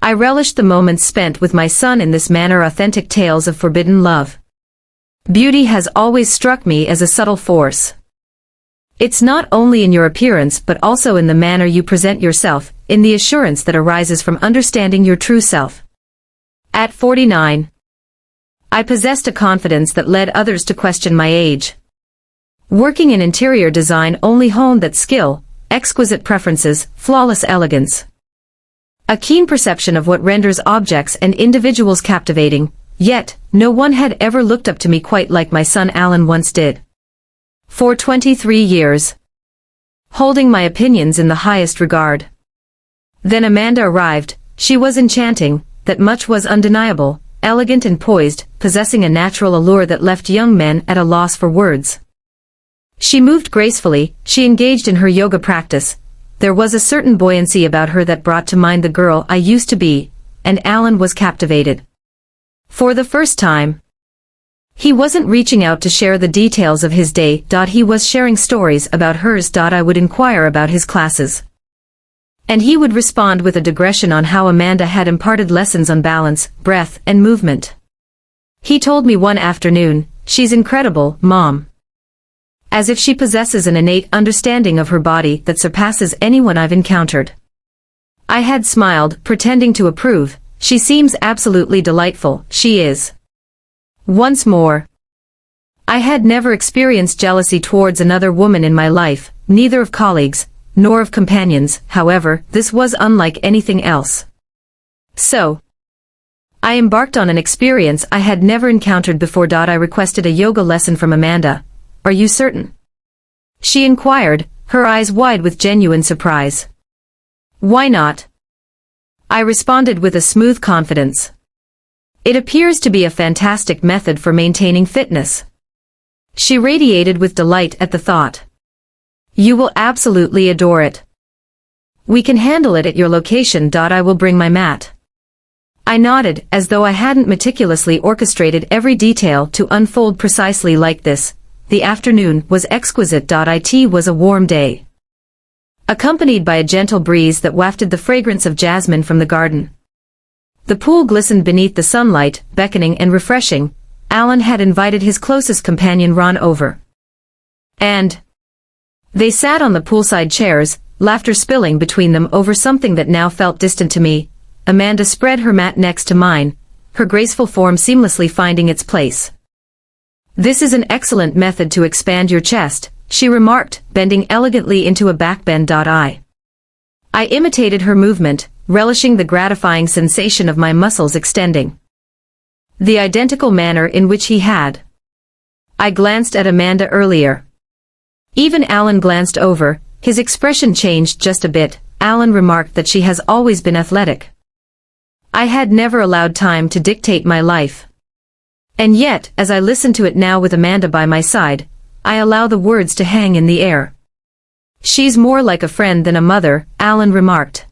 I relished the moments spent with my son in this manner, authentic tales of forbidden love. Beauty has always struck me as a subtle force. It's not only in your appearance but also in the manner you present yourself, in the assurance that arises from understanding your true self. At 49, I possessed a confidence that led others to question my age. Working in interior design only honed that skill, exquisite preferences, flawless elegance. A keen perception of what renders objects and individuals captivating, yet, no one had ever looked up to me quite like my son Alan once did. For 23 years. Holding my opinions in the highest regard. Then Amanda arrived. She was enchanting, that much was undeniable, elegant and poised, possessing a natural allure that left young men at a loss for words. She moved gracefully, she engaged in her yoga practice. There was a certain buoyancy about her that brought to mind the girl I used to be, and Alan was captivated. For the first time, he wasn't reaching out to share the details of his day. He was sharing stories about hers. I would inquire about his classes. And he would respond with a digression on how Amanda had imparted lessons on balance, breath, and movement. He told me one afternoon, "She's incredible, Mom." As if she possesses an innate understanding of her body that surpasses anyone I've encountered. I had smiled, pretending to approve. "She seems absolutely delightful." "She is." Once more. I had never experienced jealousy towards another woman in my life, neither of colleagues, nor of companions. However, this was unlike anything else. So, I embarked on an experience I had never encountered before. I requested a yoga lesson from Amanda. "Are you certain?" she inquired, her eyes wide with genuine surprise. "Why not?" I responded with a smooth confidence. "It appears to be a fantastic method for maintaining fitness." She radiated with delight at the thought. "You will absolutely adore it. We can handle it at your location. I will bring my mat." I nodded, as though I hadn't meticulously orchestrated every detail to unfold precisely like this. The afternoon was exquisite. It was a warm day, accompanied by a gentle breeze that wafted the fragrance of jasmine from the garden. The pool glistened beneath the sunlight, beckoning and refreshing. Alan had invited his closest companion Ron over. And they sat on the poolside chairs, laughter spilling between them over something that now felt distant to me. Amanda spread her mat next to mine, her graceful form seamlessly finding its place. "This is an excellent method to expand your chest," she remarked, bending elegantly into a backbend. I imitated her movement, relishing the gratifying sensation of my muscles extending. The identical manner in which he had. I glanced at Amanda earlier. Even Alan glanced over, his expression changed just a bit. Alan remarked that she has always been athletic. I had never allowed time to dictate my life. And yet, as I listen to it now with Amanda by my side, I allow the words to hang in the air. "She's more like a friend than a mother," Alan remarked.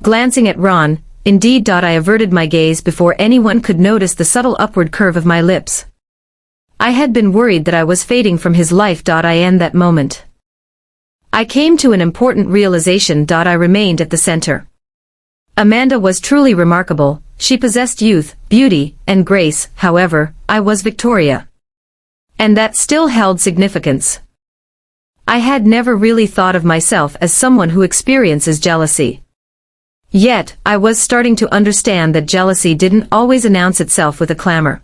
Glancing at Ron, indeed. I averted my gaze before anyone could notice the subtle upward curve of my lips. I had been worried that I was fading from his life. I end that moment. I came to an important realization. I remained at the center. Amanda was truly remarkable. She possessed youth, beauty, and grace. However, I was Victoria. And that still held significance. I had never really thought of myself as someone who experiences jealousy. Yet, I was starting to understand that jealousy didn't always announce itself with a clamor.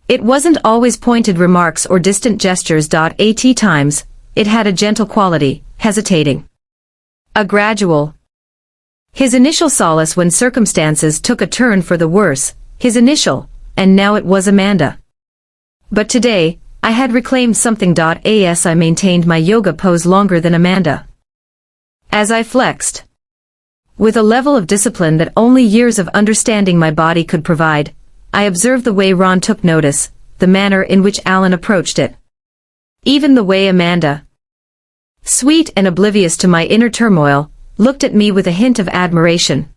It wasn't always pointed remarks or distant gestures. At times, it had a gentle quality, hesitating. A gradual. His initial solace when circumstances took a turn for the worse, his initial, and now it was Amanda. But today, I had reclaimed something. As I maintained my yoga pose longer than Amanda. As I flexed, with a level of discipline that only years of understanding my body could provide, I observed the way Ron took notice, the manner in which Alan approached it. Even the way Amanda, sweet and oblivious to my inner turmoil, looked at me with a hint of admiration.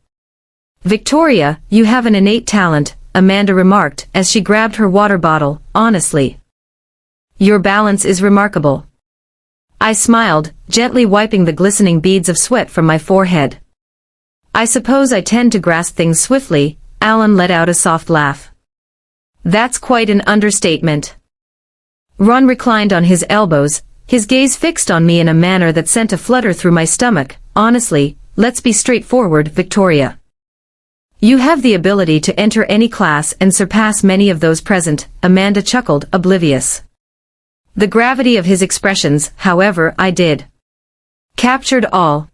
"Victoria, you have an innate talent," Amanda remarked as she grabbed her water bottle. "Honestly, your balance is remarkable." I smiled, gently wiping the glistening beads of sweat from my forehead. I suppose I tend to grasp things swiftly. Alan let out a soft laugh. That's quite an understatement. Ron reclined on his elbows, his gaze fixed on me in a manner that sent a flutter through my stomach. Honestly, let's be straightforward, Victoria. You have the ability to enter any class and surpass many of those present. Amanda chuckled, oblivious. The gravity of his expressions, however, I did. Captured all.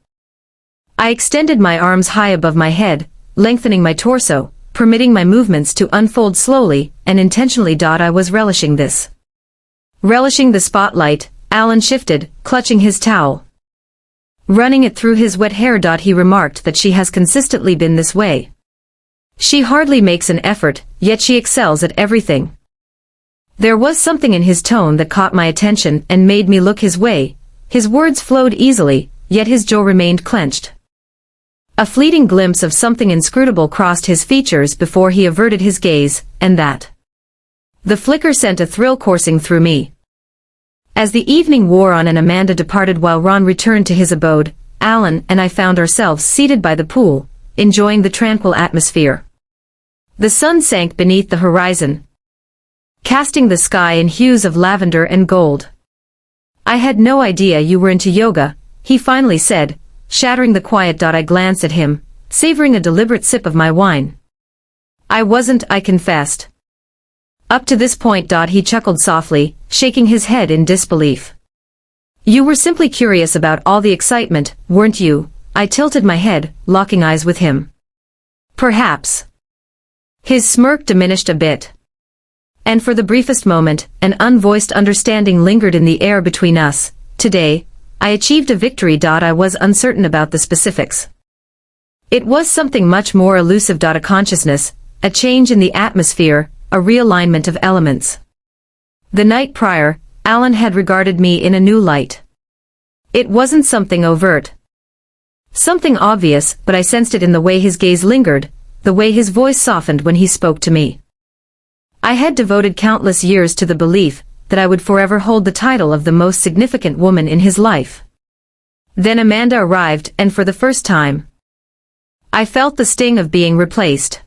I extended my arms high above my head, lengthening my torso, permitting my movements to unfold slowly, and intentionally. I was relishing this. Relishing the spotlight. Alan shifted, clutching his towel. Running it through his wet hair. He remarked that she has consistently been this way. She hardly makes an effort, yet she excels at everything. There was something in his tone that caught my attention and made me look his way. His words flowed easily, yet his jaw remained clenched. A fleeting glimpse of something inscrutable crossed his features before he averted his gaze, and that. The flicker sent a thrill coursing through me. As the evening wore on and Amanda departed while Ron returned to his abode, Alan and I found ourselves seated by the pool, enjoying the tranquil atmosphere. The sun sank beneath the horizon, casting the sky in hues of lavender and gold. I had no idea you were into yoga, he finally said, shattering the quiet. I glanced at him, savoring a deliberate sip of my wine. I wasn't, I confessed. Up to this point. He chuckled softly, shaking his head in disbelief. You were simply curious about all the excitement, weren't you? I tilted my head, locking eyes with him. Perhaps. His smirk diminished a bit. And for the briefest moment, an unvoiced understanding lingered in the air between us. Today, I achieved a victory. I was uncertain about the specifics. It was something much more elusive. A consciousness, a change in the atmosphere, a realignment of elements. The night prior, Alan had regarded me in a new light. It wasn't something overt. Something obvious, but I sensed it in the way his gaze lingered, the way his voice softened when he spoke to me. I had devoted countless years to the belief that I would forever hold the title of the most significant woman in his life. Then Amanda arrived, and for the first time, I felt the sting of being replaced.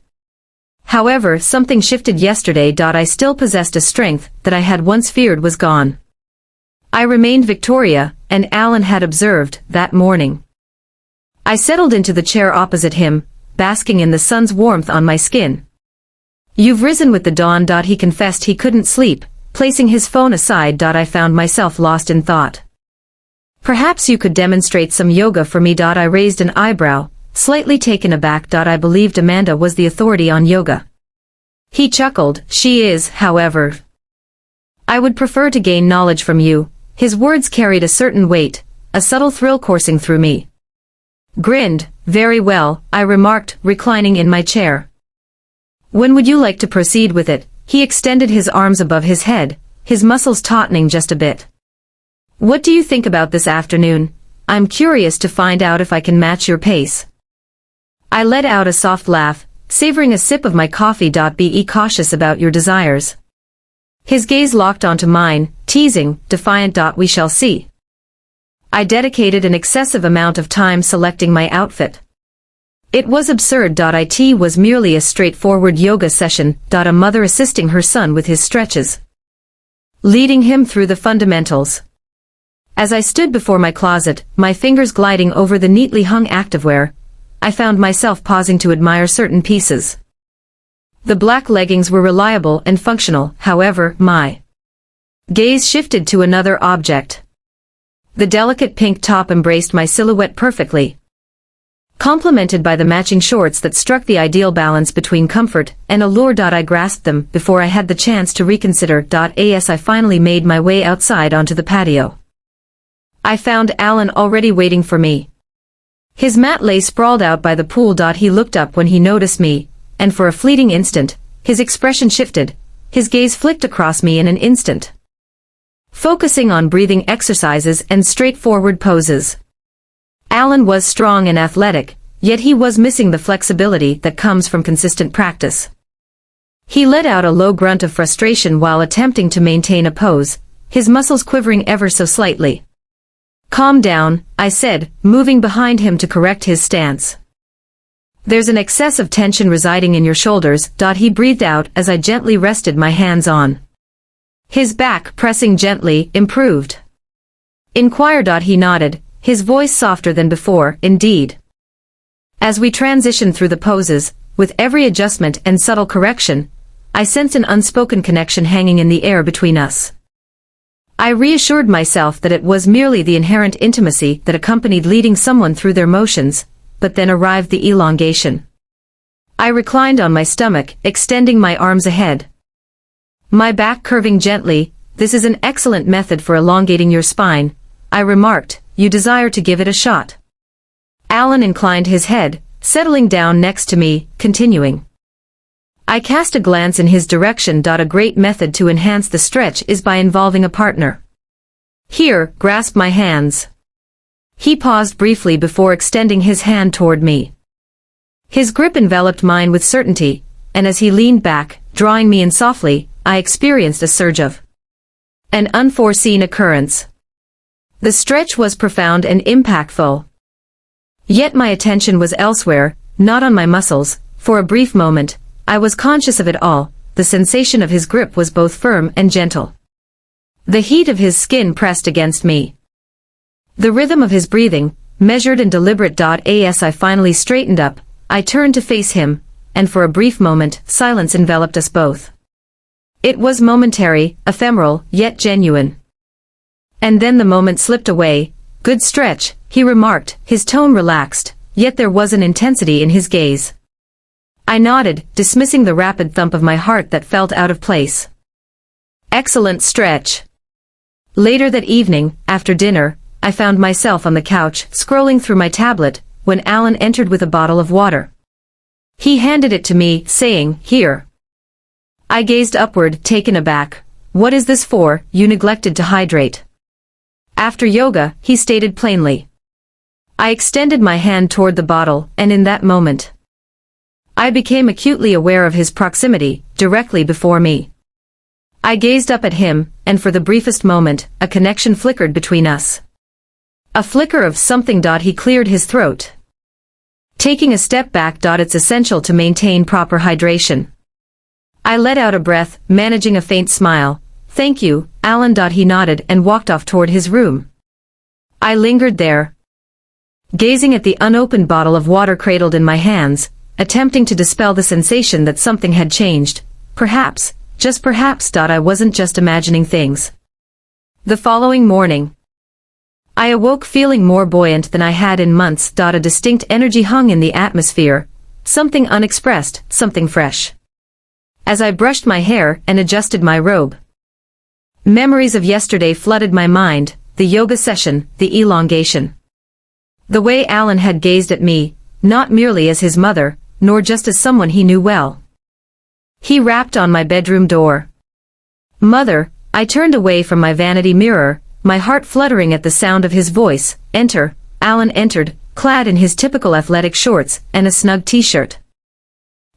However, something shifted yesterday. I still possessed a strength that I had once feared was gone. I remained Victoria, and Alan had observed, that morning. I settled into the chair opposite him, basking in the sun's warmth on my skin. You've risen with the dawn. He confessed he couldn't sleep, placing his phone aside. I found myself lost in thought. Perhaps you could demonstrate some yoga for me. I raised an eyebrow, slightly taken aback. I believed Amanda was the authority on yoga. He chuckled. She is, however. I would prefer to gain knowledge from you. His words carried a certain weight, a subtle thrill coursing through me. Grinned. Very well, I remarked, reclining in my chair. When would you like to proceed with it? He extended his arms above his head, his muscles tautening just a bit. What do you think about this afternoon? I'm curious to find out if I can match your pace. I let out a soft laugh, savoring a sip of my coffee. Be cautious about your desires. His gaze locked onto mine, teasing, defiant. We shall see. I dedicated an excessive amount of time selecting my outfit. It was absurd. It was merely a straightforward yoga session. A mother assisting her son with his stretches, leading him through the fundamentals. As I stood before my closet, my fingers gliding over the neatly hung activewear, I found myself pausing to admire certain pieces. The black leggings were reliable and functional. However, my gaze shifted to another object. The delicate pink top embraced my silhouette perfectly, complemented by the matching shorts that struck the ideal balance between comfort and allure. I grasped them before I had the chance to reconsider. As I finally made my way outside onto the patio, I found Alan already waiting for me. His mat lay sprawled out by the pool. He looked up when he noticed me, and for a fleeting instant, his expression shifted. His gaze flicked across me in an instant, focusing on breathing exercises and straightforward poses. Alan was strong and athletic, yet he was missing the flexibility that comes from consistent practice. He let out a low grunt of frustration while attempting to maintain a pose, his muscles quivering ever so slightly. Calm down, I said, moving behind him to correct his stance. There's an excess of tension residing in your shoulders. He breathed out as I gently rested my hands on his back, pressing gently. Improved? Inquire. He nodded, his voice softer than before. Indeed. As we transitioned through the poses, with every adjustment and subtle correction, I sensed an unspoken connection hanging in the air between us. I reassured myself that it was merely the inherent intimacy that accompanied leading someone through their motions, but then arrived the elongation. I reclined on my stomach, extending my arms ahead, my back curving gently. This is an excellent method for elongating your spine, I remarked. You desire to give it a shot? Alan inclined his head, settling down next to me, continuing. I cast a glance in his direction. A great method to enhance the stretch is by involving a partner. Here, grasp my hands. He paused briefly before extending his hand toward me. His grip enveloped mine with certainty, and as he leaned back, drawing me in softly, I experienced a surge of an unforeseen occurrence. The stretch was profound and impactful. Yet my attention was elsewhere, not on my muscles. For a brief moment, I was conscious of it all. The sensation of his grip was both firm and gentle. The heat of his skin pressed against me. The rhythm of his breathing, measured and deliberate. As I finally straightened up, I turned to face him, and for a brief moment, silence enveloped us both. It was momentary, ephemeral, yet genuine. And then the moment slipped away. Good stretch, he remarked, his tone relaxed, yet there was an intensity in his gaze. I nodded, dismissing the rapid thump of my heart that felt out of place. Excellent stretch. Later that evening, after dinner, I found myself on the couch, scrolling through my tablet, when Alan entered with a bottle of water. He handed it to me, saying, "Here." I gazed upward, taken aback. "What is this for? You neglected to hydrate." "After yoga," he stated plainly. I extended my hand toward the bottle, and in that moment, I became acutely aware of his proximity, directly before me. I gazed up at him, and for the briefest moment, a connection flickered between us. A flicker of something. He cleared his throat, taking a step back. It's essential to maintain proper hydration. I let out a breath, managing a faint smile. "Thank you, Alan." He nodded and walked off toward his room. I lingered there, gazing at the unopened bottle of water cradled in my hands, attempting to dispel the sensation that something had changed. Perhaps, just perhaps. I wasn't just imagining things. The following morning, I awoke feeling more buoyant than I had in months. A distinct energy hung in the atmosphere, something unexpressed, something fresh. As I brushed my hair and adjusted my robe, memories of yesterday flooded my mind, the yoga session, the elongation. The way Alan had gazed at me, not merely as his mother, nor just as someone he knew well. He rapped on my bedroom door. "Mother," I turned away from my vanity mirror, my heart fluttering at the sound of his voice. "Enter." Alan entered, clad in his typical athletic shorts and a snug t-shirt.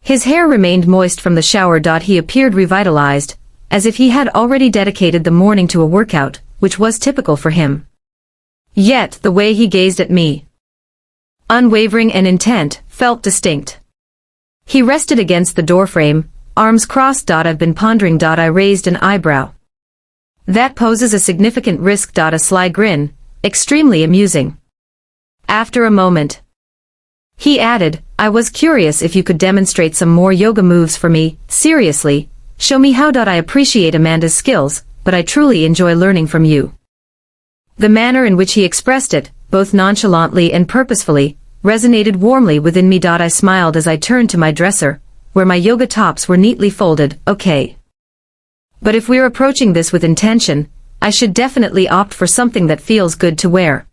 His hair remained moist from the shower. He appeared revitalized, as if he had already dedicated the morning to a workout, which was typical for him. Yet the way he gazed at me, unwavering and intent, felt distinct. He rested against the doorframe, arms crossed. "I've been pondering." I raised an eyebrow. "That poses a significant risk." A sly grin, extremely amusing. After a moment, he added, "I was curious if you could demonstrate some more yoga moves for me. Seriously, show me how. I appreciate Amanda's skills, but I truly enjoy learning from you." The manner in which he expressed it, both nonchalantly and purposefully, resonated warmly within me. I smiled as I turned to my dresser, where my yoga tops were neatly folded. "Okay. But if we're approaching this with intention, I should definitely opt for something that feels good to wear."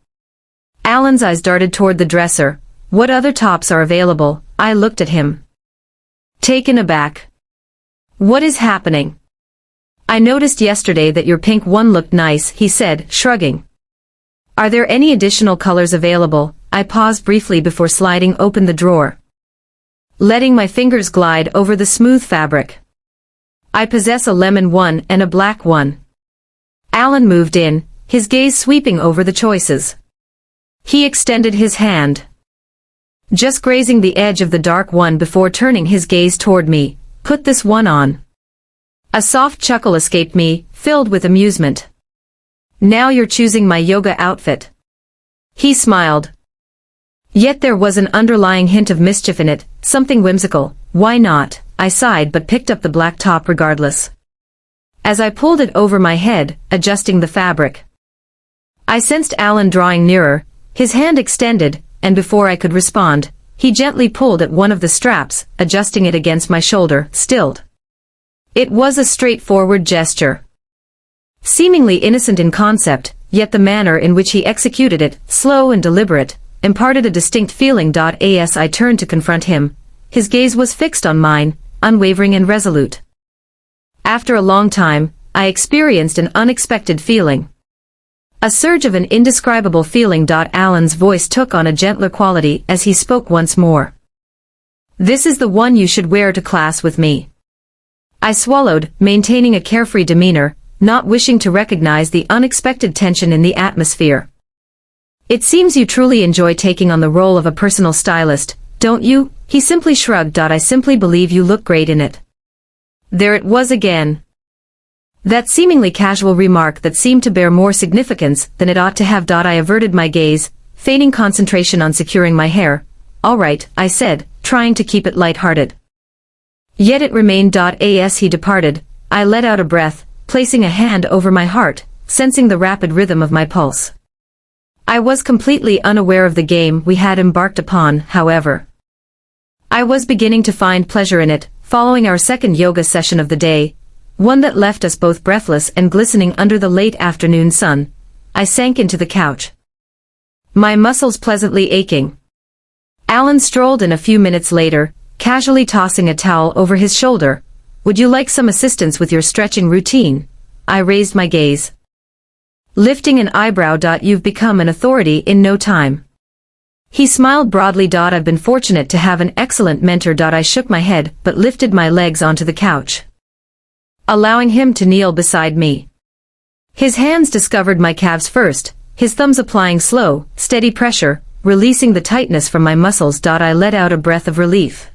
Alan's eyes darted toward the dresser. "What other tops are available?" I looked at him, taken aback. "What is happening?" "I noticed yesterday that your pink one looked nice," he said, shrugging. "Are there any additional colors available?" I paused briefly before sliding open the drawer, letting my fingers glide over the smooth fabric. "I possess a lemon one and a black one." Alan moved in, his gaze sweeping over the choices. He extended his hand. just grazing the edge of the dark one before turning his gaze toward me. Put this one on. A soft chuckle escaped me, filled with amusement. Now you're choosing my yoga outfit. He smiled. Yet there was an underlying hint of mischief in it, something whimsical. Why not? I sighed but picked up the black top regardless. As I pulled it over my head, adjusting the fabric, I sensed Alan drawing nearer, his hand extended, and before I could respond, he gently pulled at one of the straps, adjusting it against my shoulder, stilled. It was a straightforward gesture, seemingly innocent in concept, yet the manner in which he executed it, slow and deliberate, imparted a distinct feeling. As I turned to confront him, his gaze was fixed on mine, unwavering and resolute. After a long time, I experienced an unexpected feeling. A surge of an indescribable feeling. Alan's voice took on a gentler quality as he spoke once more. This is the one you should wear to class with me. I swallowed, maintaining a carefree demeanor, not wishing to recognize the unexpected tension in the atmosphere. It seems you truly enjoy taking on the role of a personal stylist, don't you? He simply shrugged. I simply believe you look great in it. There it was again. That seemingly casual remark that seemed to bear more significance than it ought to have. I averted my gaze, feigning concentration on securing my hair. All right, I said, trying to keep it light-hearted. Yet it remained. As he departed, I let out a breath, placing a hand over my heart, sensing the rapid rhythm of my pulse. I was completely unaware of the game we had embarked upon, however. I was beginning to find pleasure in it, following our second yoga session of the day, one that left us both breathless and glistening under the late afternoon sun. I sank into the couch, my muscles pleasantly aching. Alan strolled in a few minutes later, casually tossing a towel over his shoulder. Would you like some assistance with your stretching routine? I raised my gaze, lifting an eyebrow. You've become an authority in no time. He smiled broadly. I've been fortunate to have an excellent mentor. I shook my head but lifted my legs onto the couch, allowing him to kneel beside me. His hands discovered my calves first, his thumbs applying slow, steady pressure, releasing the tightness from my muscles. I let out a breath of relief,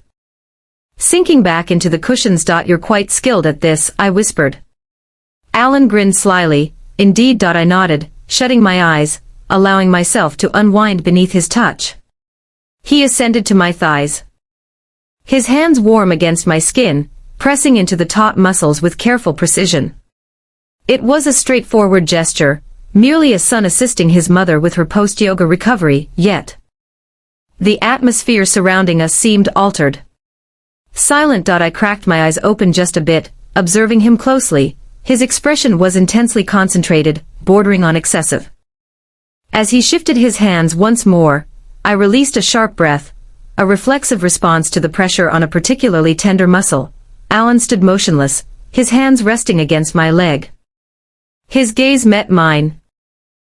sinking back into the cushions. You're quite skilled at this, I whispered. Alan grinned slyly. Indeed. I nodded, shutting my eyes, allowing myself to unwind beneath his touch. He ascended to my thighs, his hands warm against my skin, pressing into the taut muscles with careful precision. It was a straightforward gesture, merely a son assisting his mother with her post-yoga recovery, yet the atmosphere surrounding us seemed altered. Silent. I cracked my eyes open just a bit, observing him closely. His expression was intensely concentrated, bordering on excessive. As he shifted his hands once more, I released a sharp breath, a reflexive response to the pressure on a particularly tender muscle. Alan stood motionless, his hands resting against my leg. His gaze met mine.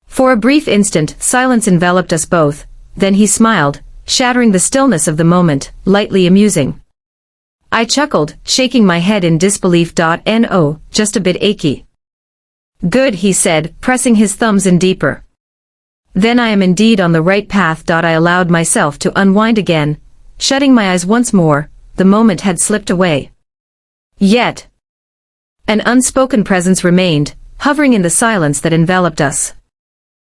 For a brief instant, silence enveloped us both, then he smiled, shattering the stillness of the moment, lightly amusing. I chuckled, shaking my head in disbelief. No, just a bit achy. Good, he said, pressing his thumbs in deeper. Then I am indeed on the right path. I allowed myself to unwind again, shutting my eyes once more. The moment had slipped away. Yet an unspoken presence remained, hovering in the silence that enveloped us.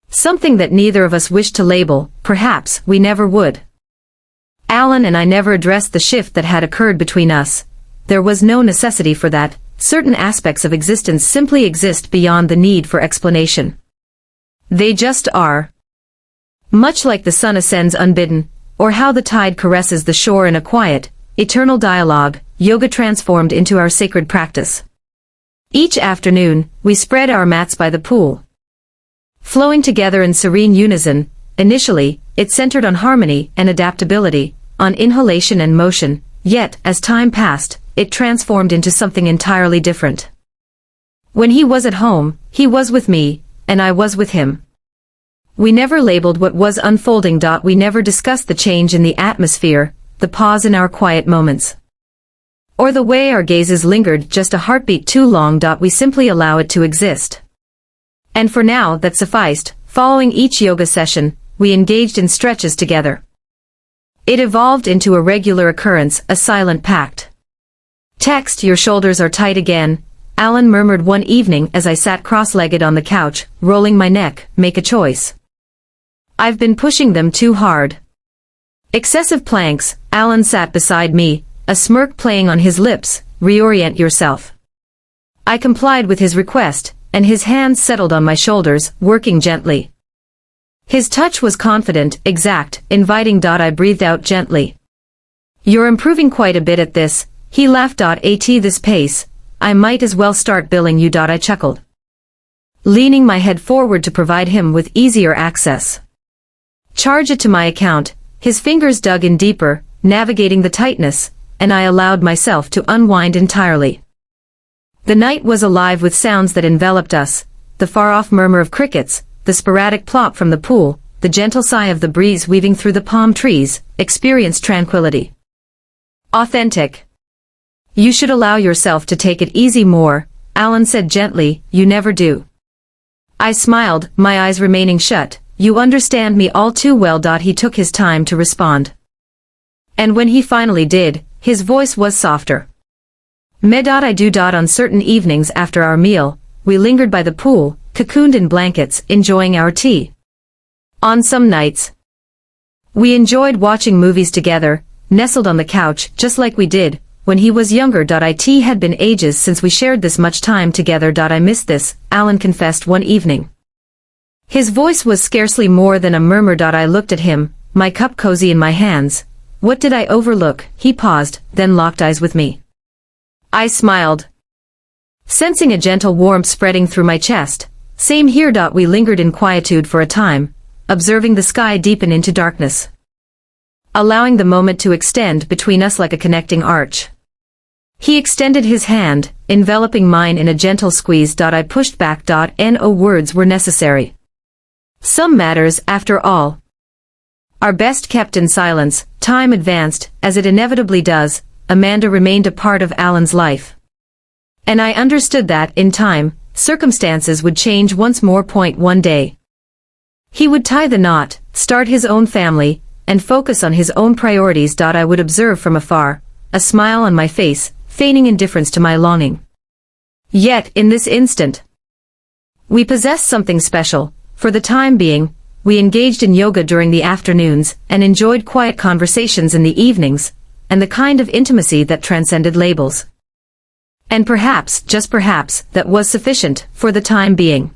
Something that neither of us wished to label, perhaps we never would. Alan and I never addressed the shift that had occurred between us. There was no necessity for that. Certain aspects of existence simply exist beyond the need for explanation. They just are. Much like the sun ascends unbidden, or how the tide caresses the shore in a quiet, eternal dialogue, yoga transformed into our sacred practice. Each afternoon, we spread our mats by the pool, flowing together in serene unison. Initially, it centered on harmony and adaptability, on inhalation and motion, yet, as time passed, it transformed into something entirely different. When he was at home, he was with me, and I was with him. We never labeled what was unfolding. We never discussed the change in the atmosphere, the pause in our quiet moments, or the way our gazes lingered just a heartbeat too long. We simply allow it to exist. And for now, that sufficed. Following each yoga session, we engaged in stretches together. It evolved into a regular occurrence, a silent pact. Text, your shoulders are tight again, Alan murmured one evening as I sat cross-legged on the couch, rolling my neck. Make a choice. I've been pushing them too hard. Excessive planks. Alan sat beside me, a smirk playing on his lips. Reorient yourself. I complied with his request, and his hands settled on my shoulders, working gently. His touch was confident, exact, inviting. I breathed out gently. You're improving quite a bit at this, he laughed. At this pace, I might as well start billing you. I chuckled, leaning my head forward to provide him with easier access. Charge it to my account. His fingers dug in deeper, navigating the tightness, and I allowed myself to unwind entirely. The night was alive with sounds that enveloped us, the far-off murmur of crickets, the sporadic plop from the pool, the gentle sigh of the breeze weaving through the palm trees. Experienced tranquility. Authentic. You should allow yourself to take it easy more, Alan said gently. You never do. I smiled, my eyes remaining shut. You understand me all too well. He took his time to respond. And when he finally did, his voice was softer. I do. On certain evenings after our meal, we lingered by the pool, cocooned in blankets, enjoying our tea. On some nights, we enjoyed watching movies together, nestled on the couch, just like we did when he was younger. It had been ages since we shared this much time together. I miss this, Alan confessed one evening. His voice was scarcely more than a murmur. I looked at him, my cup cozy in my hands. What did I overlook? He paused, then locked eyes with me. I smiled, sensing a gentle warmth spreading through my chest. Same here. We lingered in quietude for a time, observing the sky deepen into darkness, allowing the moment to extend between us like a connecting arch. He extended his hand, enveloping mine in a gentle squeeze. I pushed back. No words were necessary. Some matters, after all, are best kept in silence. Time advanced, as it inevitably does. Amanda remained a part of Alan's life. And I understood that, in time, circumstances would change once more. One day, he would tie the knot, start his own family, and focus on his own priorities. I would observe from afar, a smile on my face, feigning indifference to my longing. Yet, in this instant, we possessed something special. For the time being, we engaged in yoga during the afternoons, and enjoyed quiet conversations in the evenings, and the kind of intimacy that transcended labels. And perhaps, just perhaps, that was sufficient, for the time being.